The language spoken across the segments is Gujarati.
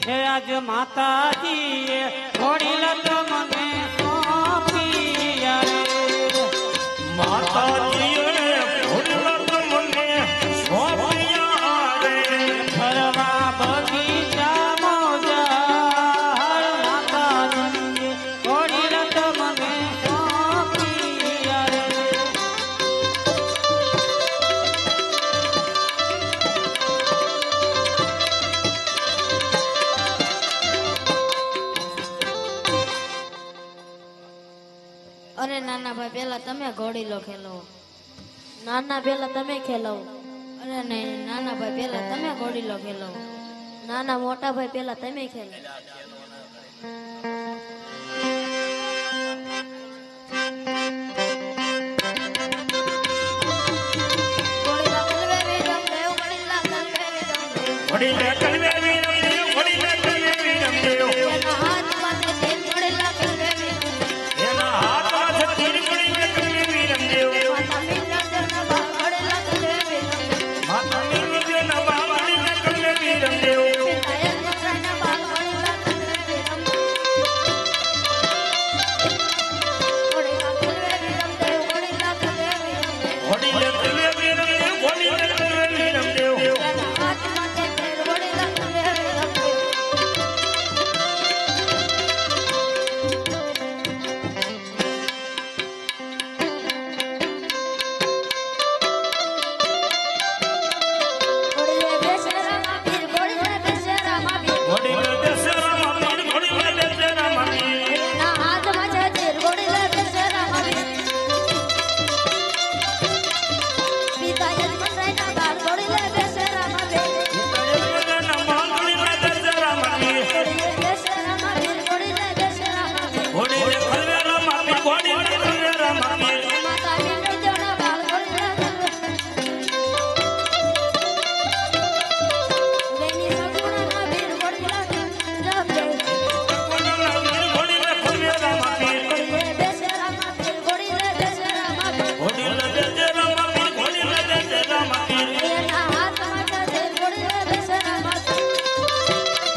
હે આજ માતાજીએ થોડી લત મને સોંપી રે માતાજીએ થોડી લત મને સોંપી રે ફરવા બગીચા મોજા માતાજીએ થોડી લત મને સોંપી રે અરે નાના ભાઈ પેલા તમે ઘોડીલો ખેલો નાના પેલા તમે ખેલો અરે નહીં નાના ભાઈ પેલા તમે ઘોડીલો ખેલો નાના મોટા ભાઈ પેલા તમે ખેલો ઘોડીલા કલવે વીરમદેવ ઘોડીલા કલવે વીરમદેવ એના હાથમાં તેલ ઘોડીલા કલવે એના હાથમાં તીર ઘોડીલા કલવે વીરમદેવ માતા મીરાદેવના બા ઘોડીલા કલવે માતા મીરાદેવના બા ઘોડીલા કલવે વીરમદેવ પિતાએ મકરાના બા ઘોડીલા કલવે ઘોડીલા કલવે વીરમદેવ ઘોડીલા કલવે ઘોડીલા કલવે વીરમદેવ ઘોડીલા કલવે વીરમદેવ એના હાથમાં તેલ ઘોડીલા કલવે ઘોડીલે બેસેરામાં વીર ઘોડીલે બેસેરામાં વીર ઘોડીલા બેસેરામાં વીર ઘોડીલા બેસેરામાં વીર એના હાથમાં છે તીર ઘોડીલે બેસેરામાં વીર પિતાએ મકરાના બા ઘોડીલે બેસેરામાં વીર પિતાના બા ઘોડીલા બેસેરામાં વીર ઘોડીલે બેસેરામાં વીર ઘોડીલે બેસેરામાં વીર ઘોડીલા કલવેરામાં વીર ઘોડીલા કલવેરામાં વીર માતા મીરાદેવના બા ઘોડીલે વેની સગુણાના વીર ઘોડીલે ઘોડીલા વીર ઘોડીલા કલવેરામાં વીર ઘોડીલે બેસેરામાં વીર ઘોડીલે બેસેરામાં વીર ઘોડીલા બેસેરામાં વીર ઘોડીલા બેસેરામાં વીર એના હાથમાં છે તીર ઘોડીલે બેસેરામાં વીર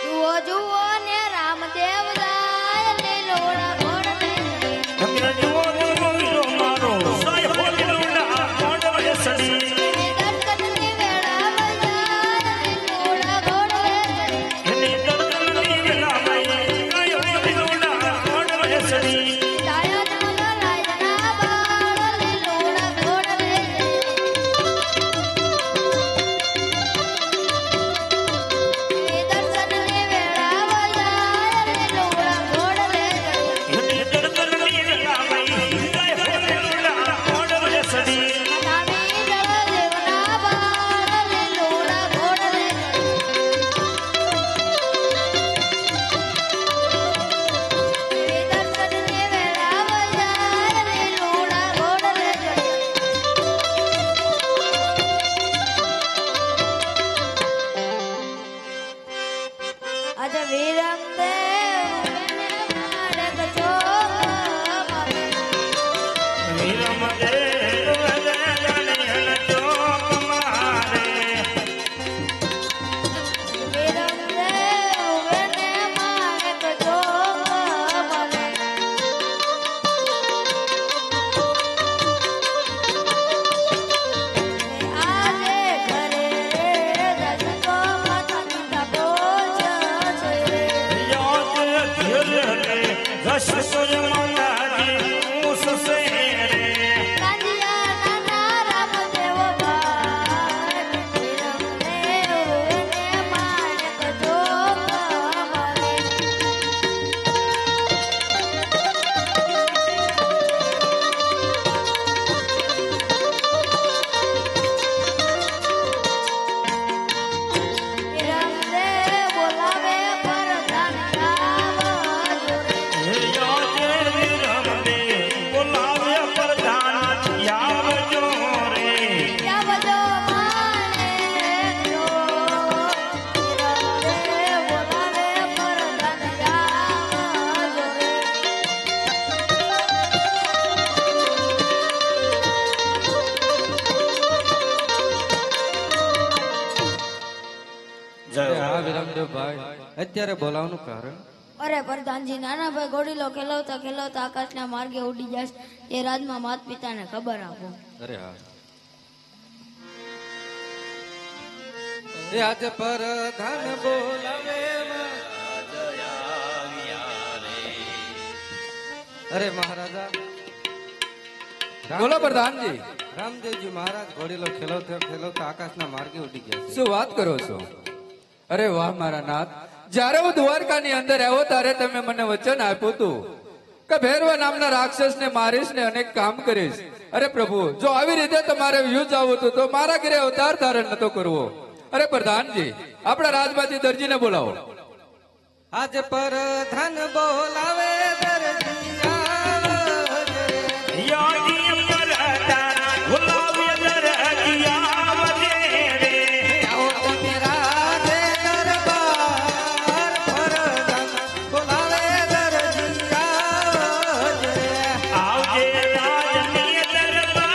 જુઓ જુઓ ને રામદેવ જાય લીલોડા ઘોડને તમે જુઓ જુઓ વીરો મારો સાય હોલીલોડા ઘોડવે સડી એની દર્શનની વેળા બજાર લીલોડા ઘોડવે એની દર્દની વેલામાં કાયો હોલીલોડા ઘોડવે સડી ડાયા ડાલા લાયના બાળ લીલોડા ઘોડવે એની દર્શનની વેળા બજાર લીલોડા ઘોડવે એની દર્દની વેલામાં કાયો હોલીલોડા ઘોડવે સડી નામી જળદેવના બાળ લીલોડા ઘોડવે એની દર્શનની વેળા બજાર લીલોડા ઘોડવે આજે વીરમદેવ મારે કચો વીરમદેવ વેદન ચોક મારે વીરમદેવ વેને મારે કચો આજે ઘરે દસકો મતંગા પોચ છે યાદ ઘેર રે રસ સોય મંગાજી ઉસ સે રે કાંડિયા નાના રામદેવ ભાઈ વીરમદેવ વેને મારે કચો વીરમદેવ બોલાવે પરધાન રામ જોડે યાદ અત્યારે બોલાવવાનું કારણ? અરે પ્રધાનજી, નાના ભાઈ ઘોડીલો ખેલવતા ખેલવતા આકાશના માર્ગે ઉડી જશે એ રાજમાં માતા પિતાને ખબર આપો. અરે હા, એ આજે પ્રધાન બોલાવે. અરે મહારાજા, બોલો પ્રધાનજી. રામદેવજી મહારાજ ઘોડીલો ખેલવતા ખેલવતા આકાશના માર્ગે ઉડી ગયા છે. શું વાત કરો છો? અરે વાહ મારા નાથ, જ્યારે હું દ્વારકાની અંદર આવ્યો ત્યારે તમે મને વચન આપ્યું હતું કે ભૈરવા નામના રાક્ષસને મારીશ ને અનેક કામ કરીશ. અરે પ્રભુ, જો આવી રીતે તમારે યુદ્ધ આવું હતું તો મારા ઘરે અવતાર ધારણ નતો કરવો. અરે પ્રધાનજી, આપણા રાજમાંથી દરજીને બોલાવો. આજે પ્રધાન બોલાવે દરજી આવજે. યાદી પરદાન બોલાવે દરજી આવજે રે. આવો તમે રાજે દરબાર, પ્રધાન બોલાવે દરજી આવજે. આવજે રાજની દરબાર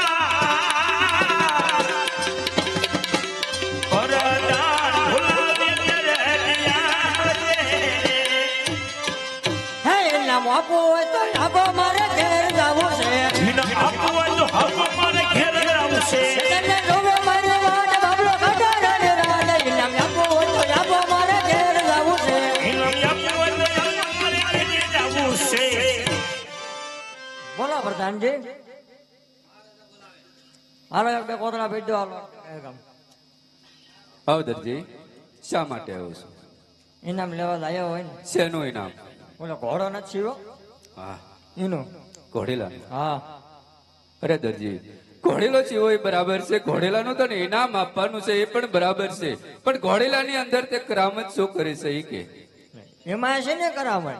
પરદાન બોલાવે દરજી આવજે રે. હે નામ આપો હોય તો આપો, મારે ઘેર જાવું છે. ઇનામ આપવું હોય તો હવે મારે ઘેર આવશે. તને ડોબે મારે વાટ બાબલો કાઢો રે રાજ. ઇનામ આપો હોય તો આપો, મારે ઘેર જાવું છે. ઇનામ આપવું હોય તો હવે મારે ઘેર આવવું છે. બોલો પ્રધાનજી. હાલો એક બે કોતરા ભેટ દો. હાલો આવો દરજી, શા માટે આવ્યો છું? ઇનામ લેવા આવ્યો હોય ને, શેનું ઇનામ? ઓલો ઘોડો નથી છીવો હા, એનું. ઘોડીલા. હા, અરે દરજી, ઘોડેલો ચીવો એ બરાબર છે, ઘોડેલાનું તને ઇનામ આપવાનું છે એ પણ બરાબર છે, પણ ઘોડેલાની અંદર તે કરામત શું કરી છે એ કે? એમાં છે ને કરામણ.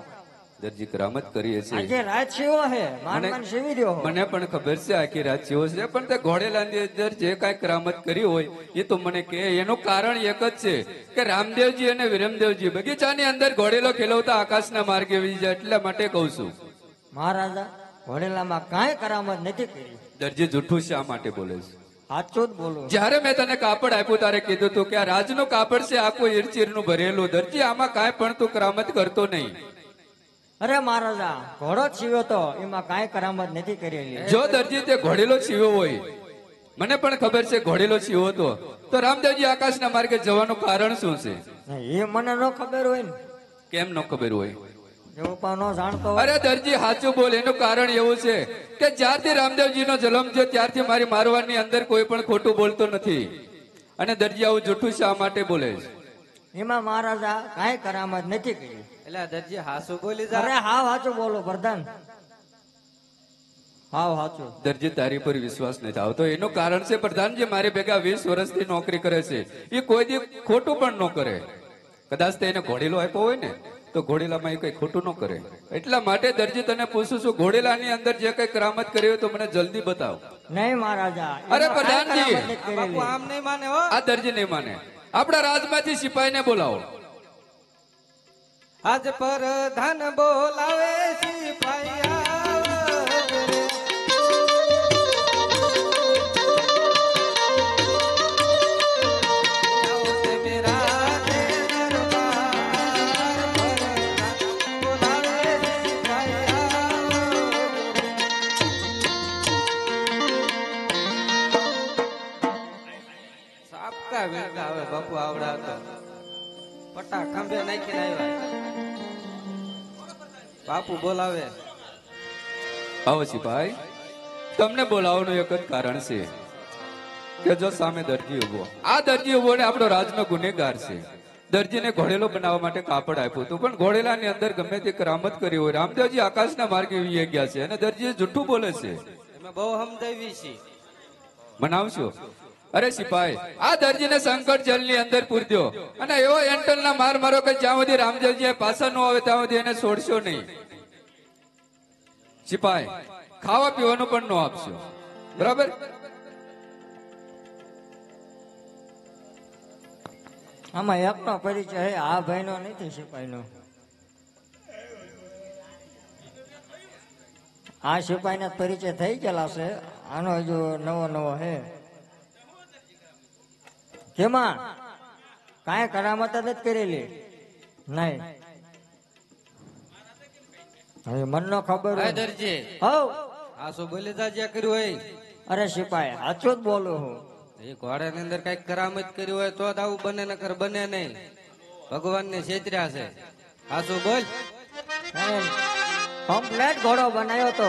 દરજી, કરામત કરીએ છીએ. આજે રાત છીવો હે, માન માન સીવી દ્યો. મને પણ ખબર છે આખી રાત ચીવો છે, પણ તે ઘોડેલાની અંદર જે કાંઈ કરામત કરી હોય એ તો મને કે. એનું કારણ એક જ છે કે રામદેવજી અને વિરમદેવજી બગીચાની અંદર ઘોડેલો ખેલવતા આકાશના માર્ગે વી જાય, એટલા માટે કહું છું. મહારાજા, ઘોડેલામાં કાંઈ કરામત નથી કરી. દરજી, જૂઠું શા માટે બોલે છે? સાચું જ બોલો. જ્યારે મેં તને કાપડ આપ્યું ત્યારે કીધું તું કે આ રાજનું કાપડ છે, આખું ઈરચીરનું ભરેલું. દરજી, આમાં કાંઈ પણ તું કરામત કરતો નહીં. અરે મહારાજા, ઘોડો છીવ્યો તો એમાં કાંઈ કરામત નથી કરેલી. જો દરજી તે ઘોડેલો છીવ્યો હોય, મને પણ ખબર છે ઘોડેલો છીવ્યો હતો, તો રામદેવજી આકાશના માર્ગે જવાનું કારણ શું છે? એ મને ન ખબર હોય ને, કેમ ન ખબર હોય? એવું પણ ન જાણતો હોય. અરે દરજી, સાચું બોલ. એનું કારણ એવું છે કે જ્યારથી રામદેવજીનો જન્મ છે ત્યારથી મારી મારવાની અંદર કોઈ પણ ખોટું બોલતો નથી. અને દરજી, આવું જૂઠું શા માટે બોલે છે? એમાં મહારાજા કાંઈ કરામત નથી કરી. એટલે આ દરજી હાસુ બોલી અરે જા. હાવ સાચું બોલો પ્રધાન, હાવ સાચું. દરજી, તારી પર વિશ્વાસ નથી આવતો. એનું કારણ છે પ્રધાનજી, મારી ભેગા 20 વર્ષથી નોકરી કરે છે, એ કોઈ દી ખોટું પણ ન કરે. કદાચ તેને ઘોડેલો આપ્યો હોય ને તો ઘોડેલામાં એ કઈ ખોટું ન કરે. એટલા માટે દરજી તને પૂછું છું, ઘોડેલાની અંદર જે કઈ કરામત કરી હોય તો મને જલ્દી બતાવ. નહીં મહારાજા, અરે એમાં કાંઈ પ્રધાનજી, કરામત નથી કરેલી. બાપુ આમ નહીં માને હો. આ દરજી નહીં માને. આપણા રાજમાંથી સિપાહીને બોલાવો. આજ પ્રધાન બોલાવે સિપાહી આવજે. આવો તમે રાજે દરબાર, પ્રધાન બોલાવે સિપાહી આવજે. સાપકા વેરતા હવે બાપુ આવડા તો પટ્ટા ખંભે નાખીને આવ્યા. બાપુ બોલાવે. આવો સિપાહી, તમને બોલાવવાનું એક જ કારણ છે કે જો સામે દરજી ઉભો, આ દરજી ઉભો ને આપણો રાજનો ગુનેગાર છે. દરજીને ઘોડેલો બનાવવા માટે કાપડ આપ્યું હતું, પણ ઘોડેલાની અંદર ગમે તે કરામત કરી હોય. રામદેવજી આકાશના માર્ગે વી ગયા છે અને દરજી જૂઠું બોલે છે. એમાં બહુ સમજાવી છે. મનાવશો? અરે સિપાહી, આ દરજીને સંકટ જેલની અંદર પૂરી દો અને એવો એન્ટલના માર મારો કે જ્યાં સુધી રામદેવજી પાછા ન આવે ત્યાં સુધી એને છોડશો નહીં. સિપાહી, ખાવા પીવાનું પણ ન આપશો, બરાબર? આમાં એકનો પરિચય હે, આ ભાઈનો નથી સિપાહીનો. આ સિપાહીના પરિચય થઈ ગયેલા છે, આનો હજુ નવો નવો હે. કેમાં કાંઈ કરામત જ નથી કરેલી. નહીં હવે મન નો ખબર હે હોય. દરજી હઉ આ શું બોલી તા જે કર્યું હોય અરે સિપાઈ સાચું જ બોલું હું. એ ઘોડાની અંદર કઈક કરામત કર્યું હોય તો જ આવું બને નકર બને નહીં. ભગવાન ને છેતર્યા છે. આ શું બોલ કમ્પ્લેટ ઘોડો બનાવ્યો તો